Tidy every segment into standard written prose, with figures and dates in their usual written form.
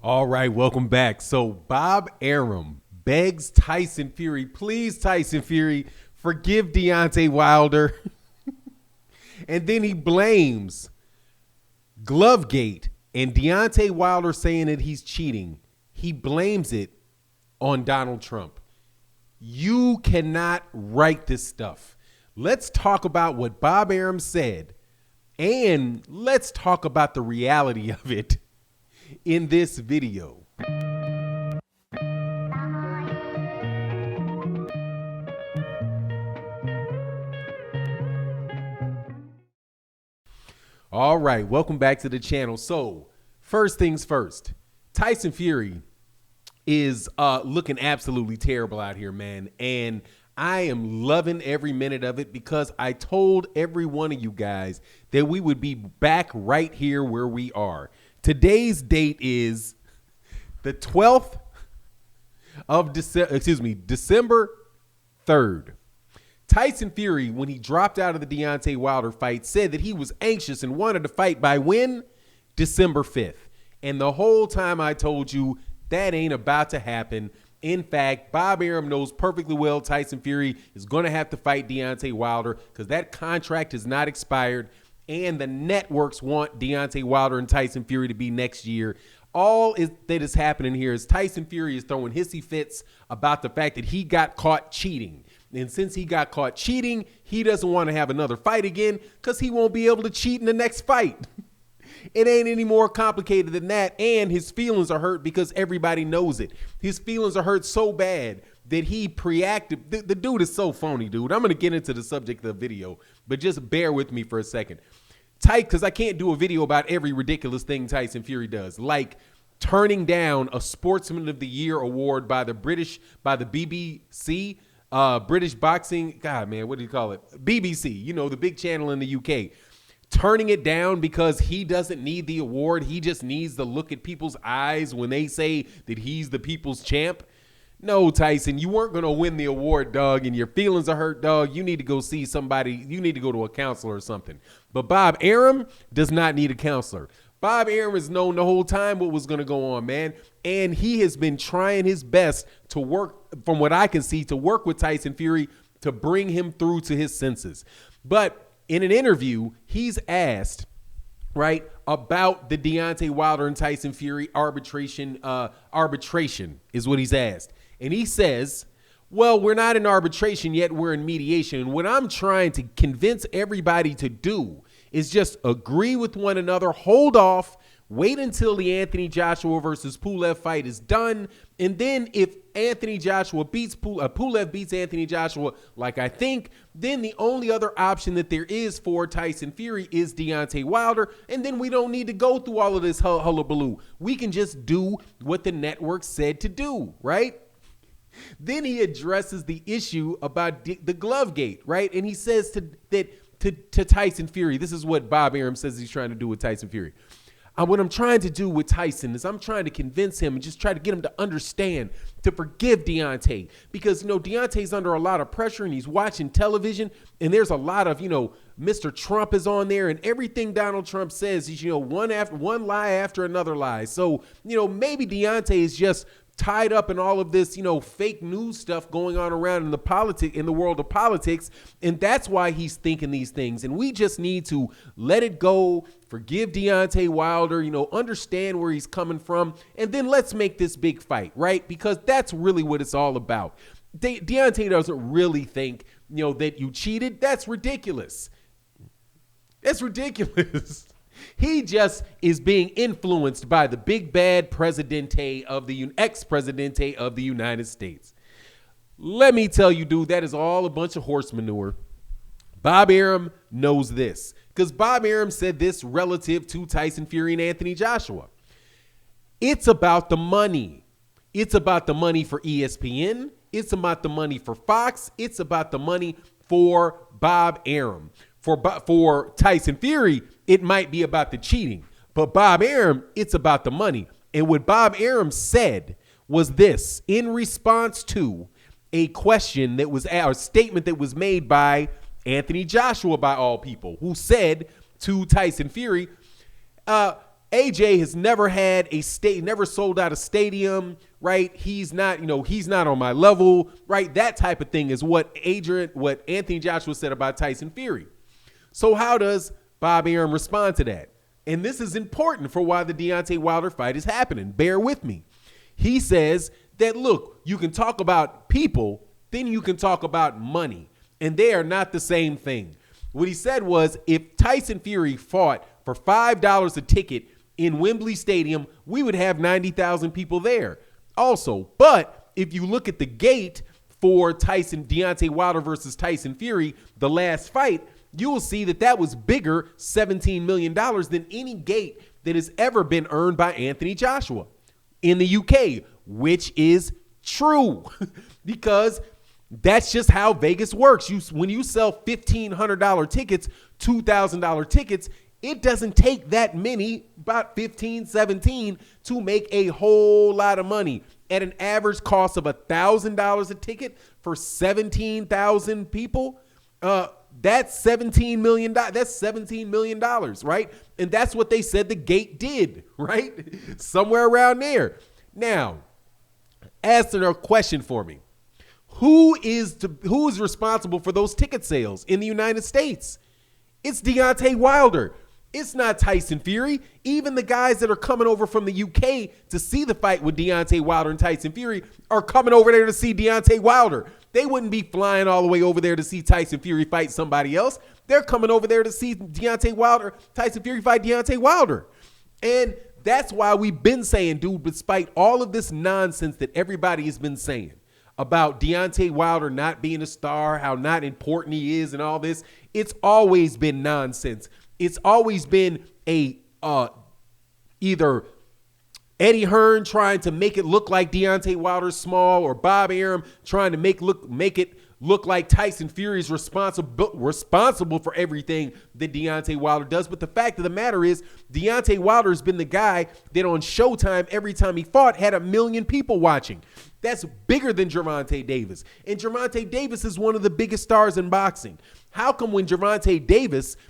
All right, welcome back. So Bob Arum begs Tyson Fury, please, Tyson Fury, forgive Deontay Wilder. And then he blames Glovegate and Deontay Wilder saying that he's cheating. He blames it on Donald Trump. You cannot write this stuff. Let's talk about what Bob Arum said, and let's talk about the reality of it in this video. All right, welcome back to the channel. So, first things first, Tyson Fury is looking absolutely terrible out here, man. And I am loving every minute of it because I told every one of you guys that we would be back right here where we are. Today's date is the 12th of December 3rd. Tyson Fury, when he dropped out of the Deontay Wilder fight, said that he was anxious and wanted to fight by when? December 5th. And the whole time I told you that ain't about to happen. In fact, Bob Arum knows perfectly well Tyson Fury is going to have to fight Deontay Wilder because that contract has not expired. And the networks want Deontay Wilder and Tyson Fury to be next year. All that is happening here is Tyson Fury is throwing hissy fits about the fact that he got caught cheating. And since he got caught cheating, he doesn't want to have another fight again because he won't be able to cheat in the next fight. It ain't any more complicated than that. And his feelings are hurt because everybody knows it. His feelings are hurt so bad that he preacted. The dude is so phony, dude. I'm going to get into the subject of the video, but just bear with me for a second. Because I can't do a video about every ridiculous thing Tyson Fury does, like turning down a Sportsman of the Year award by the BBC, British Boxing, God, man, what do you call it? BBC, you know, the big channel in the UK. Turning it down because he doesn't need the award. He just needs to look at people's eyes when they say that he's the people's champ. No, Tyson, you weren't going to win the award, dog, and your feelings are hurt, dog. You need to go see somebody. You need to go to a counselor or something. But Bob Arum does not need a counselor. Bob Arum has known the whole time what was going to go on, man. And he has been trying his best to work, from what I can see, to work with Tyson Fury to bring him through to his senses. But in an interview, he's asked, right, about the Deontay Wilder and Tyson Fury arbitration is what he's asked. And he says, well, we're not in arbitration yet. We're in mediation. And what I'm trying to convince everybody to do is just agree with one another, hold off, wait until the Anthony Joshua versus Pulev fight is done. And then if Anthony Joshua beats Pulev beats Anthony Joshua, like I think, then the only other option that there is for Tyson Fury is Deontay Wilder. And then we don't need to go through all of this hullabaloo. We can just do what the network said to do, right? Then he addresses the issue about the Glovegate, right? And he says to Tyson Fury, this is what Bob Arum says he's trying to do with Tyson Fury. What I'm trying to do with Tyson is I'm trying to convince him and just try to get him to understand, to forgive Deontay. Because, you know, Deontay's under a lot of pressure and he's watching television and there's a lot of, you know, Mr. Trump is on there and everything Donald Trump says is, you know, one lie after another lie. So, you know, maybe Deontay is just tied up in all of this, you know, fake news stuff going on around in the world of politics. And that's why he's thinking these things. And we just need to let it go, forgive Deontay Wilder, you know, understand where he's coming from. And then let's make this big fight, right? Because that's really what it's all about. Deontay doesn't really think, you know, that you cheated. That's ridiculous. That's ridiculous. He just is being influenced by the big bad ex-presidente of the United States. Let me tell you, dude, that is all a bunch of horse manure. Bob Arum knows this because Bob Arum said this relative to Tyson Fury and Anthony Joshua. It's about the money. It's about the money for ESPN. It's about the money for Fox. It's about the money for Bob Arum. For Tyson Fury, it might be about the cheating. But Bob Arum, it's about the money. And what Bob Arum said was this in response to a question that was a statement that was made by Anthony Joshua, by all people, who said to Tyson Fury, AJ has never had never sold out a stadium, right? He's not on my level, right? That type of thing is what Anthony Joshua said about Tyson Fury. So how does Bob Arum respond to that? And this is important for why the Deontay Wilder fight is happening. Bear with me. He says that, look, you can talk about people, then you can talk about money, and they are not the same thing. What he said was, if Tyson Fury fought for $5 a ticket in Wembley Stadium, we would have 90,000 people there. Also, but if you look at the gate for Deontay Wilder versus Tyson Fury, the last fight, you will see that was bigger, $17 million, than any gate that has ever been earned by Anthony Joshua in the UK, which is true because that's just how Vegas works. When you sell $1,500 tickets, $2,000 tickets, it doesn't take that many, about 15, 17, to make a whole lot of money. At an average cost of $1,000 a ticket for 17,000 people, that's $17 million. That's $17 million, right? And that's what they said the gate did, right? Somewhere around there. Now, answer a question for me. Who is responsible for those ticket sales in the United States? It's Deontay Wilder. It's not Tyson Fury. Even the guys that are coming over from the UK to see the fight with Deontay Wilder and Tyson Fury are coming over there to see Deontay Wilder. They wouldn't be flying all the way over there to see Tyson Fury fight somebody else. They're coming over there to see Tyson Fury fight Deontay Wilder. And that's why we've been saying, dude, despite all of this nonsense that everybody has been saying about Deontay Wilder not being a star, how not important he is and all this, it's always been nonsense. It's always been either Eddie Hearn trying to make it look like Deontay Wilder's small, or Bob Arum trying to make it look like Tyson Fury is responsible for everything that Deontay Wilder does. But the fact of the matter is, Deontay Wilder has been the guy that on Showtime, every time he fought, had 1 million people watching. That's bigger than Gervonta Davis. And Gervonta Davis is one of the biggest stars in boxing. How come when Deontay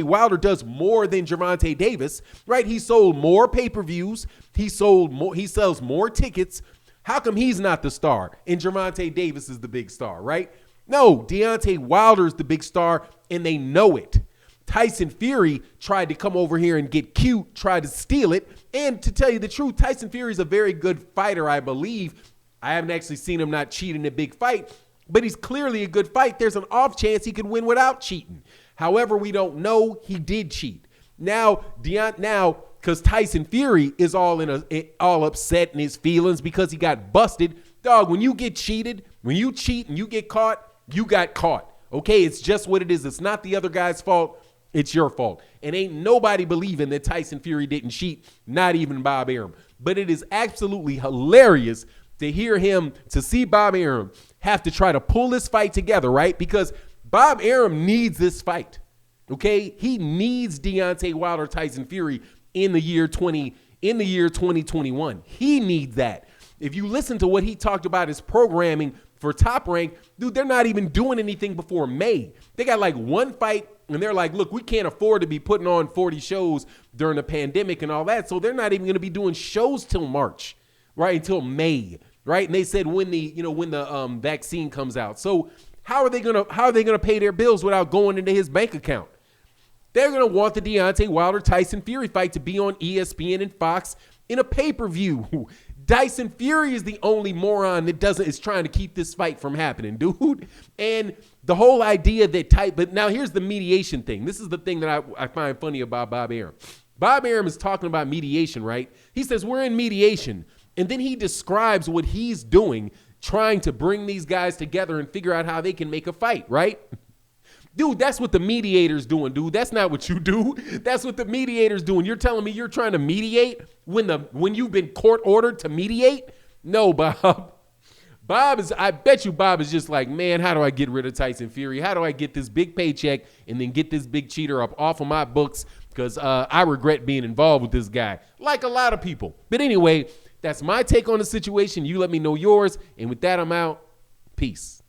Wilder does more than Gervonta Davis, right? He sold more pay-per-views. He sells more tickets. How come he's not the star and Gervonta Davis is the big star, right? No, Deontay Wilder is the big star, and they know it. Tyson Fury tried to come over here and get cute, tried to steal it. And to tell you the truth, Tyson Fury is a very good fighter, I believe. I haven't actually seen him not cheat in a big fight, but he's clearly a good fight. There's an off chance he could win without cheating. However, we don't know. He did cheat. Now, because Tyson Fury is all upset in his feelings because he got busted. Dog, when you get cheated, when you cheat and you get caught, you got caught. Okay, it's just what it is. It's not the other guy's fault. It's your fault. And ain't nobody believing that Tyson Fury didn't cheat, not even Bob Arum. But it is absolutely hilarious to see Bob Arum have to try to pull this fight together, right? Because Bob Arum needs this fight, okay? He needs Deontay Wilder, Tyson Fury in the year 2021. He needs that. If you listen to what he talked about his programming for Top Rank, dude, they're not even doing anything before May. They got like one fight, and they're like, look, we can't afford to be putting on 40 shows during the pandemic and all that, so they're not even going to be doing shows till March, right, until May, right? And they said when the vaccine comes out. So how are they gonna pay their bills without going into his bank account? They're going to want the Deontay Wilder Tyson Fury fight to be on ESPN and Fox in a pay-per-view. Tyson Fury is the only moron that is trying to keep this fight from happening, dude. And the whole idea but now here's the mediation thing. This is the thing that I find funny about Bob Arum. Bob Arum is talking about mediation, right? He says, we're in mediation. And then he describes what he's doing, trying to bring these guys together and figure out how they can make a fight, right? Dude, that's what the mediator's doing, dude. That's not what you do. That's what the mediator's doing. You're telling me you're trying to mediate when you've been court ordered to mediate? No, Bob. I bet you Bob is just like, man, how do I get rid of Tyson Fury? How do I get this big paycheck and then get this big cheater up off of my books? Because I regret being involved with this guy, like a lot of people. But anyway, that's my take on the situation. You let me know yours. And with that, I'm out. Peace.